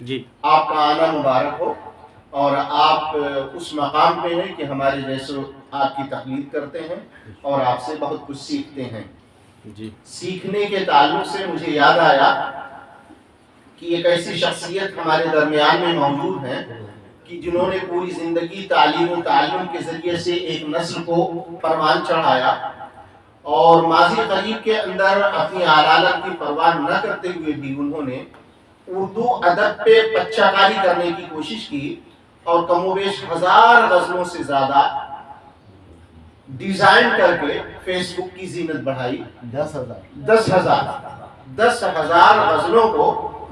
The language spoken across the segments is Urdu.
جی آپ کا آنا مبارک ہو، اور آپ اس مقام پہ ہیں کہ ہمارے جیسے آپ کی تقلید کرتے ہیں اور آپ سے بہت کچھ سیکھتے ہیں۔ جی سیکھنے کے تعلق سے مجھے یاد آیا کہ ایک ایسی شخصیت ہمارے درمیان میں موجود ہے کہ جنہوں نے پوری زندگی تعلیم و تعلم کے ذریعے سے ایک نسل کو پروان چڑھایا، اور ماضی قریب کے اندر اپنی عدالت کی پرواہ نہ کرتے ہوئے بھی انہوں نے اردو ادب پہ پچہ کاری کرنے کی کوشش کی، اور کم و بیش 1000 غزلوں سے زیادہ ڈیزائن کر کے فیس بک کی زینت بڑھائی۔ 10,000 غزلوں کو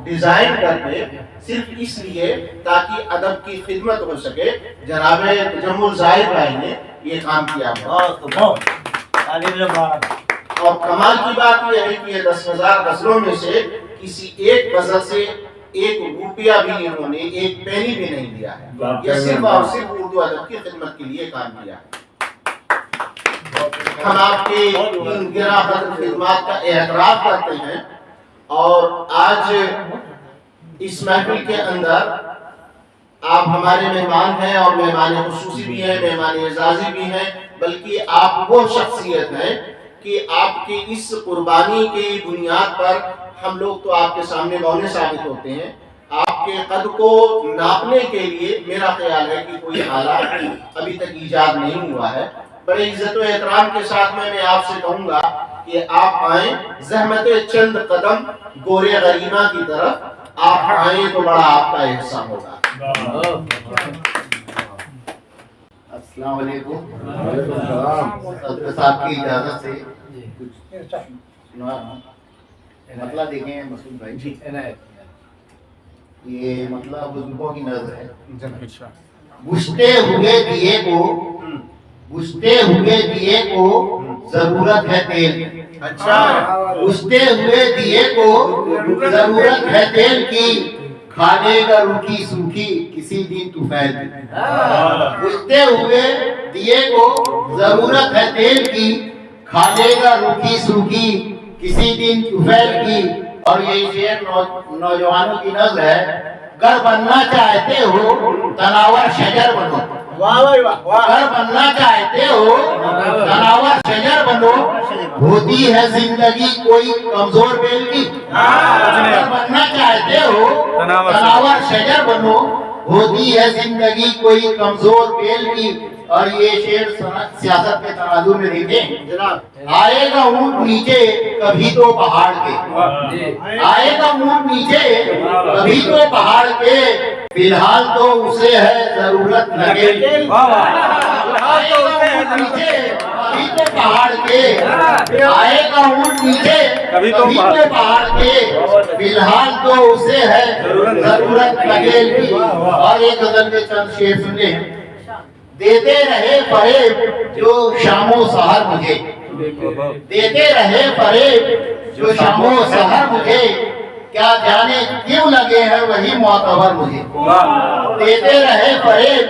ڈیزائن کر کے صرف اس لیے تاکہ ادب کی خدمت ہو سکے۔ جناب تجمل ظاہر بھائی نے یہ کام کیا ہوا، اور کمال کی بات یہ ہے کہ یہ 10,000 غزلوں میں سے کسی ایک غزل سے 1 روپیہ بھی انہوں نے 1 پینی بھی نہیں دیا ہے، یہ صرف اور صرف اردو ادب کی خدمت کے لیے کام کیا ہے۔ ہم آپ کے ان گرہ قدر خدمات کا اعتراف کرتے ہیں، اور آج اس محفل کے اندر آپ ہمارے مہمان ہیں، اور مہمان خصوصی بھی ہیں، مہمان اعزازی بھی ہیں، بلکہ آپ وہ شخصیت ہیں کہ آپ کی اس قربانی کی بنیاد پر ہم لوگ تو آپ کے سامنے بونے ثابت ہوتے ہیں۔ آپ کے قد کو ناپنے کے لیے میرا خیال ہے کہ کوئی آلہ ابھی تک ایجاد نہیں ہوا ہے۔ بڑے عزت و احترام کے ساتھ میں آپ سے کہوں گا کہ آپ آئیں، زحمت چند قدم گورے غریبہ کی طرف آپ آئیں تو بڑا آپ کا احسان ہوگا۔ السلام علیکم۔ صدر صاحب کی اجازت سے کچھ مطلع دیکھیں مسعود بھائی، یہ مطلع بزرگوں کی نظر ہے۔ بجھتے ہوئے دیے کو، بجھتے ہوئے دیے کو ضرورت ہے تیل کی۔ بجھتے ہوئے دیے کو ضرورت ہے تیل کی، کھانے کا روکھی سوکھی کسی دن طفیل کی۔ بجھتے ہوئے دیے کو ضرورت ہے تیل کی، کھانے کا روکھی سوکھی کسی دن طفیل کی۔ اور یہ شعر نوجوانوں کی نظر ہے۔ گر بننا چاہتے ہو تناور شجر بنو، گر بننا چاہتے ہو تناور شجر بنو، ہوتی ہے زندگی کوئی کمزور بیل کی۔ گر بننا چاہتے ہو تناور شجر بنو، ہوتی ہے زندگی کوئی کمزور بیل کی۔ اور یہ شعر سیاست کے تناظر میں دیکھیں، آئے گا اونٹ نیچے کبھی تو پہاڑ کے، آئے گا اونٹ نیچے کبھی تو پہاڑ کے، فی الحال تو اسے ہے ضرورت لگے گی۔ آئے گا اونٹ نیچے کبھی تو پہاڑ کے، آئے گا اونٹ نیچے کبھی تو پہاڑ کے، فی الحال تو اسے ہے ضرورت لگے گی۔ اور ایک غزل کے چند شعر سنیں۔ دیتے رہے فریب جو شام و سحر مجھے، دیتے رہے فریب جو شام و سحر مجھے، کیا جانے کیوں لگے ہیں وہی معتبر مجھے۔ دیتے رہے فریب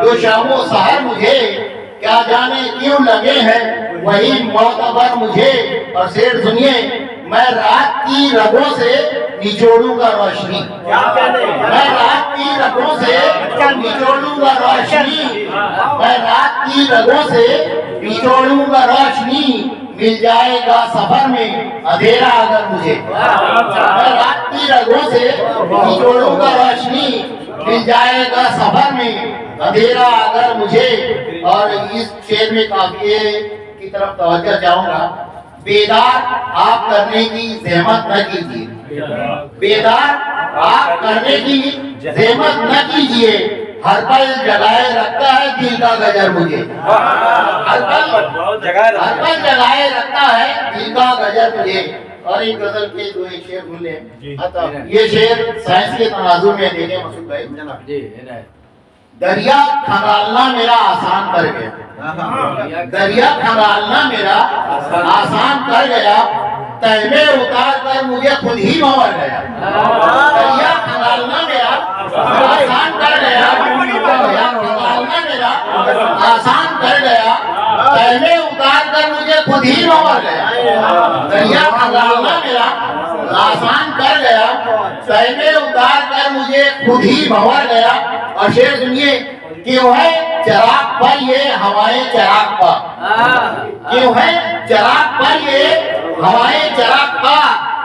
جو شام و سحر مجھے، کیا جانے کیوں لگے ہیں وہی معتبر مجھے۔ اور شعر سنیے، میں رات کی رگوں سے نچوڑوں گا روشنی، میں رات کی رگوں سے نچوڑوں گا روشنی، میں رات کی رگوں سے نچوڑوں گا روشنی، مل جائے گا سفر میں اندھیرا اگر مجھے۔ میں رات کی رگوں سے نچوڑوں گا روشنی، مل جائے گا سفر میں اندھیرا اگر مجھے۔ اور اس شعر میں قافیے کی طرف توجہ چاہوں گا۔ بیدار آپ کرنے کی زحمت نہ کیجیے، بیدار آپ کرنے کی زحمت نہ کیجیے، ہر پل جگائے رکھتا ہے دل کا گجر مجھے، ہر پل جگائے رکھتا ہے دل کا گجر مجھے۔ اور ایک غزل کے جو ایک شعر بھول لیں، یہ شعر سائنس کے تناظر میں دیکھیں مسعود بھائی۔ دریا کھنگالنا میرا آسان کر گیا، دریا کھنگالنا میرا آسان کر گیا، تہ میں اتار کر مجھے خود ہی بھنور گیا۔ دریا کھنگالنا میرا آسان کر گیا، دریا کھنگالنا میرا آسان کر گیا، تہ میں اتار کر مجھے خود ہی بھنور گیا۔ دریا کھنگالنا میرا آسان کر گیا، تہ میں اتار کر مجھے یہ خود ہی بھنور گیا اور شیر سنیے کیوں ہے چراغ پر یہ ہوائیں چراغ پا کیوں ہے چراغ پر یہ ہوائیں چراغ پا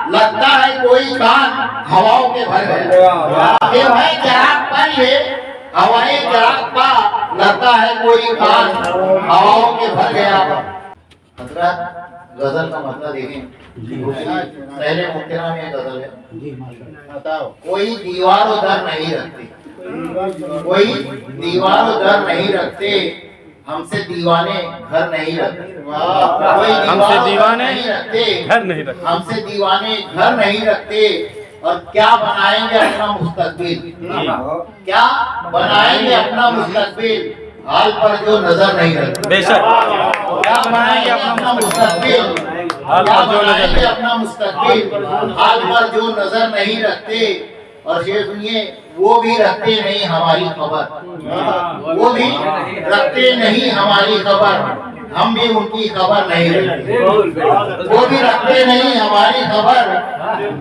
لگتا ہے کوئی کان ہواؤں کے بھر گیا کیوں ہے چراغ پر یہ ہوائیں چراغ پا لگتا ہے کوئی کان ہواؤں کے بھر گیا حضرات غزل کا مطلب دیکھیں پہلے ممکنہ میں غزل ہے کوئی دیوار و در نہیں رکھتے کوئی دیوار و در نہیں رکھتے ہم سے دیوانے گھر نہیں رکھتے ہم سے دیوانے گھر نہیں رکھتے ہم سے دیوانے گھر نہیں رکھتے اور کیا بنائیں گے اپنا مستقبل کیا بنائیں گے اپنا مستقبل حال پر جو نظر نہیں رکھتے بے شک کیا بنائیں گے اپنا مستقبل کیا بنائیں گے اپنا مستقبل حال پر جو نظر نہیں رکھتے اور شیر سنیے وہ بھی رکھتے نہیں ہماری خبر وہ بھی رکھتے نہیں ہماری خبر ہم بھی ان کی خبر نہیں رکھتے وہ بھی رکھتے نہیں ہماری خبر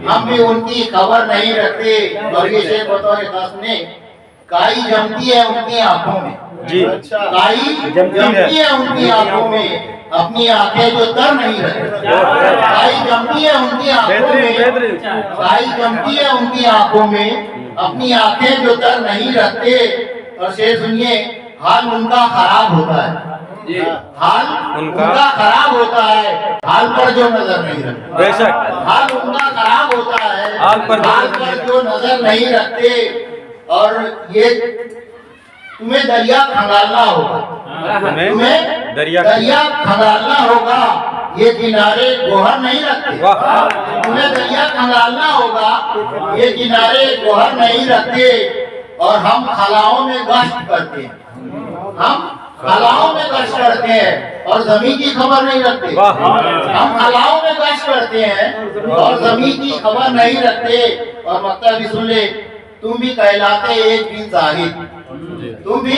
ہم بھی ان کی خبر نہیں رکھتے اور یہ شیر بطور خاص نے کائی جمتی ہے ان کی آنکھوں میں جی کائی جمتی ہے ان کی آنکھوں میں اپنی آنکھیں جو تر نہیں رکھتے کائی جمتی ہے ان کی آنکھوں میں کائی جمتی ہے ان کی آنکھوں میں اپنی آنکھیں جو تر نہیں رکھتے اور شیر سنیے حال ان کا خراب ہوتا ہے حال ان کا خراب ہوتا ہے حال پر جو نظر نہیں رکھتے بے شک حال ان کا خراب ہوتا ہے حال پر جو نظر نہیں رکھتے اور یہ تمہیں دریا کھنگالنا ہوگا تمہیں دریا کھنگالنا ہوگا یہ کنارے گوہر نہیں رکھتے تمہیں دریا کھنگالنا ہوگا یہ کنارے گوہر نہیں رکھتے اور ہم خلاؤں میں گشت کرتے ہیں ہم خلاؤں میں گشت کرتے ہیں اور زمین کی خبر نہیں رکھتے ہم خلاؤں میں گشت کرتے ہیں اور زمین کی خبر نہیں رکھتے اور مطلب بھی سن لے تم بھی کہلاتے ایک دن زاہد تم بھی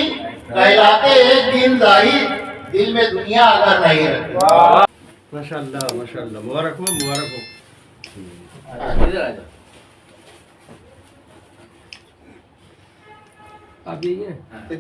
کہلاتے ایک دن زاہد دل میں دنیا اگر نہیں رکھتے ماشاءاللہ ماشاءاللہ مبارک ہو مبارک ہو آپ یہ